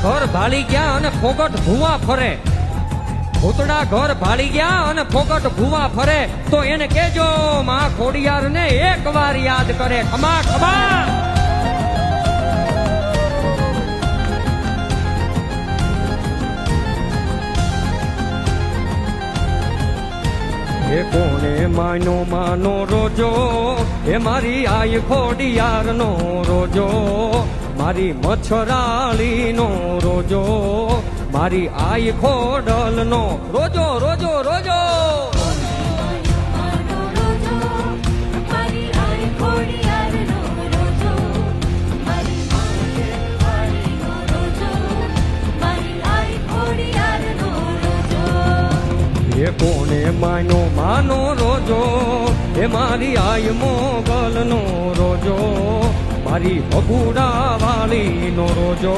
ઘર ભાળી ગયા અને ફોગટ ભૂવા ફરે, ભૂતડા ઘર ભાળી ગયા અને ફોગટ ભૂવા ફરે, તો એને કેજો માં ખોડિયાર ને એક વાર યાદ કરે. ખમા ખમા. એ કોને માનો માનો રોજો, એ મારી આય ખોડિયાર નો રોજો, મારી મચ્છરાળી નો રોજો, મારી આય ખોડલ નો રોજો રોજો રોજો. એ કોને માનો માનો રોજો, એ મારી આય મોગલ નો રોજો, મારી બગુડા વાળી નો રોજો,